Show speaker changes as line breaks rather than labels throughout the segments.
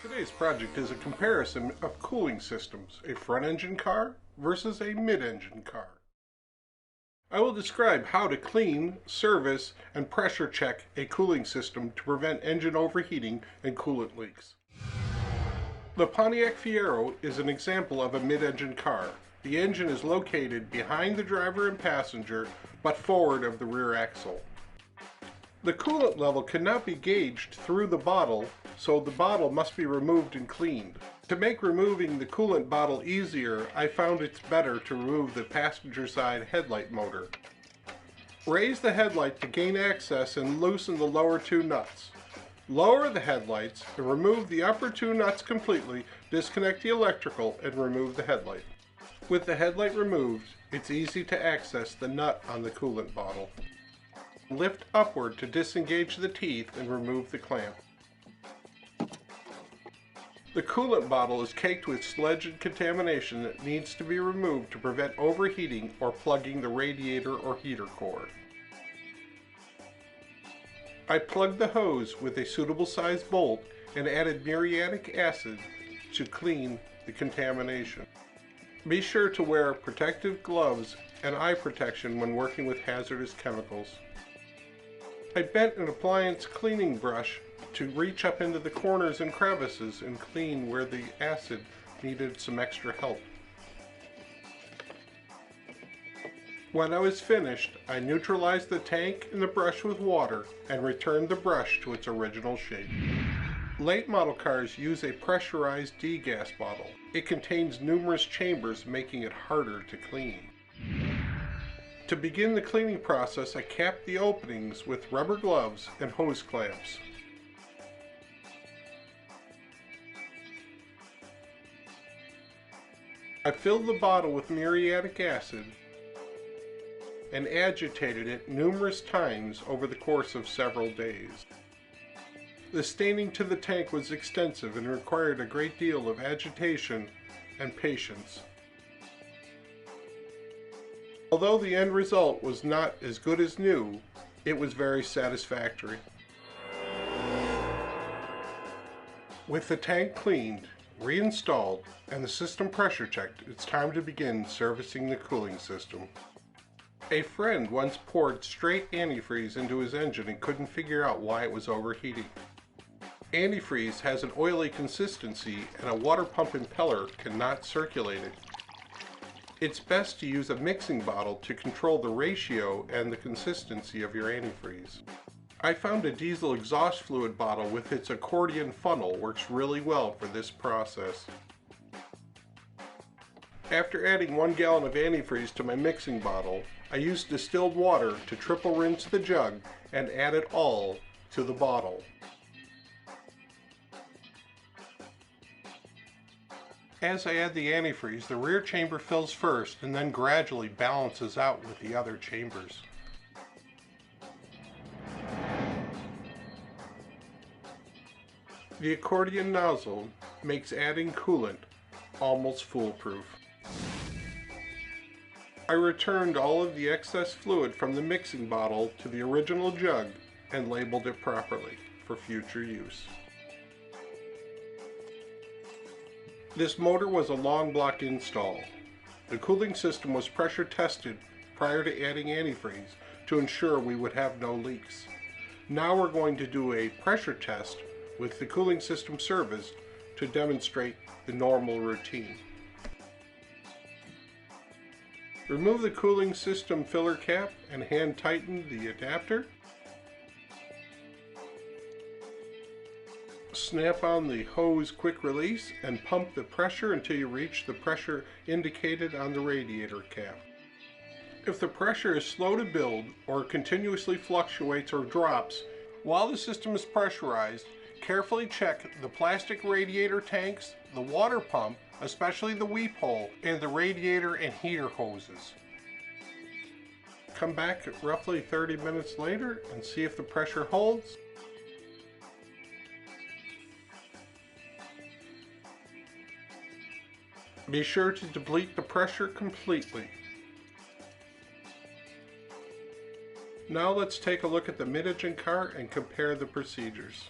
Today's project is a comparison of cooling systems, a front-engine car versus a mid-engine car. I will describe how to clean, service, and pressure check a cooling system to prevent engine overheating and coolant leaks. The Pontiac Fiero is an example of a mid-engine car. The engine is located behind the driver and passenger, but forward of the rear axle. The coolant level cannot be gauged through the bottle, so the bottle must be removed and cleaned. To make removing the coolant bottle easier, I found it's better to remove the passenger side headlight motor. Raise the headlight to gain access and loosen the lower two nuts. Lower the headlights and remove the upper two nuts completely, disconnect the electrical, and remove the headlight. With the headlight removed, it's easy to access the nut on the coolant bottle. Lift upward to disengage the teeth and remove the clamp. The coolant bottle is caked with sludge and contamination that needs to be removed to prevent overheating or plugging the radiator or heater core. I plugged the hose with a suitable size bolt and added muriatic acid to clean the contamination. Be sure to wear protective gloves and eye protection when working with hazardous chemicals. I bent an appliance cleaning brush to reach up into the corners and crevices and clean where the acid needed some extra help. When I was finished, I neutralized the tank and the brush with water and returned the brush to its original shape. Late model cars use a pressurized degas bottle. It contains numerous chambers, making it harder to clean. To begin the cleaning process, I capped the openings with rubber gloves and hose clamps. I filled the bottle with muriatic acid and agitated it numerous times over the course of several days. The staining to the tank was extensive and required a great deal of agitation and patience. Although the end result was not as good as new, it was very satisfactory. With the tank cleaned, reinstalled, and the system pressure checked, it's time to begin servicing the cooling system. A friend once poured straight antifreeze into his engine and couldn't figure out why it was overheating. Antifreeze has an oily consistency and a water pump impeller cannot circulate it. It's best to use a mixing bottle to control the ratio and the consistency of your antifreeze. I found a diesel exhaust fluid bottle with its accordion funnel works really well for this process. After adding 1 gallon of antifreeze to my mixing bottle, I used distilled water to triple rinse the jug and add it all to the bottle. As I add the antifreeze, the rear chamber fills first and then gradually balances out with the other chambers. The accordion nozzle makes adding coolant almost foolproof. I returned all of the excess fluid from the mixing bottle to the original jug and labeled it properly for future use. This motor was a long block install. The cooling system was pressure tested prior to adding antifreeze to ensure we would have no leaks. Now we're going to do a pressure test with the cooling system serviced to demonstrate the normal routine. Remove the cooling system filler cap and hand tighten the adapter. Snap on the hose quick release and pump the pressure until you reach the pressure indicated on the radiator cap. If the pressure is slow to build or continuously fluctuates or drops while the system is pressurized, carefully check the plastic radiator tanks, the water pump, especially the weep hole, and the radiator and heater hoses. Come back roughly 30 minutes later and see if the pressure holds. Be sure to deplete the pressure completely. Now let's take a look at the mid-engine car and compare the procedures.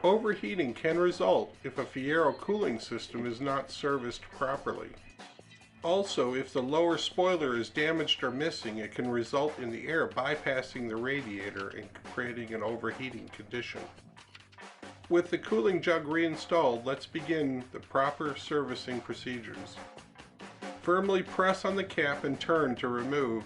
Overheating can result if a Fiero cooling system is not serviced properly. Also, if the lower spoiler is damaged or missing, it can result in the air bypassing the radiator and creating an overheating condition. With the cooling jug reinstalled, let's begin the proper servicing procedures. Firmly press on the cap and turn to remove.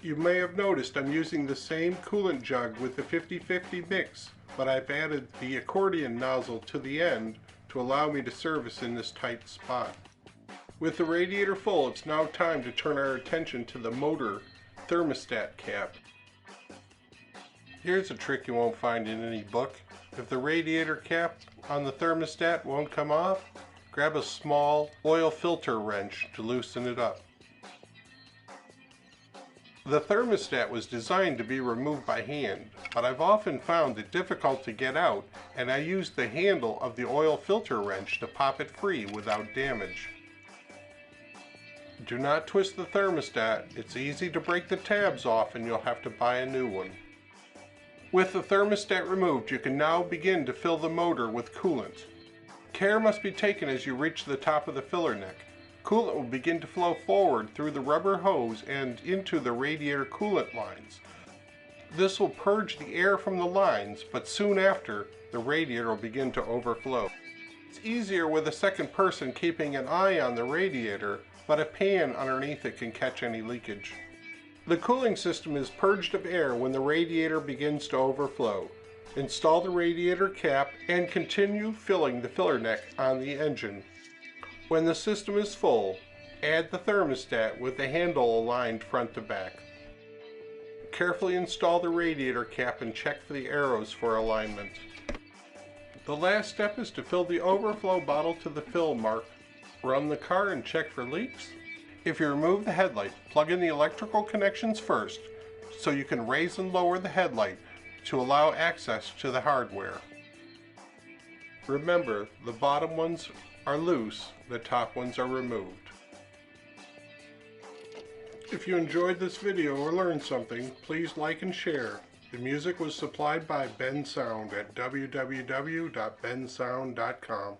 You may have noticed I'm using the same coolant jug with the 50-50 mix, but I've added the accordion nozzle to the end to allow me to service in this tight spot. With the radiator full, it's now time to turn our attention to the motor thermostat cap. Here's a trick you won't find in any book. If the radiator cap on the thermostat won't come off, grab a small oil filter wrench to loosen it up. The thermostat was designed to be removed by hand, but I've often found it difficult to get out, and I used the handle of the oil filter wrench to pop it free without damage. Do not twist the thermostat. It's easy to break the tabs off and you'll have to buy a new one. With the thermostat removed, you can now begin to fill the motor with coolant. Care must be taken as you reach the top of the filler neck. Coolant will begin to flow forward through the rubber hose and into the radiator coolant lines. This will purge the air from the lines, but soon after, the radiator will begin to overflow. It's easier with a second person keeping an eye on the radiator, but a pan underneath it can catch any leakage. The cooling system is purged of air when the radiator begins to overflow. Install the radiator cap and continue filling the filler neck on the engine. When the system is full, add the thermostat with the handle aligned front to back. Carefully install the radiator cap and check for the arrows for alignment. The last step is to fill the overflow bottle to the fill mark. Run the car and check for leaks. If you remove the headlight, plug in the electrical connections first so you can raise and lower the headlight to allow access to the hardware. Remember, the bottom ones are loose, the top ones are removed. If you enjoyed this video or learned something, please like and share. The music was supplied by Ben Sound at www.bensound.com.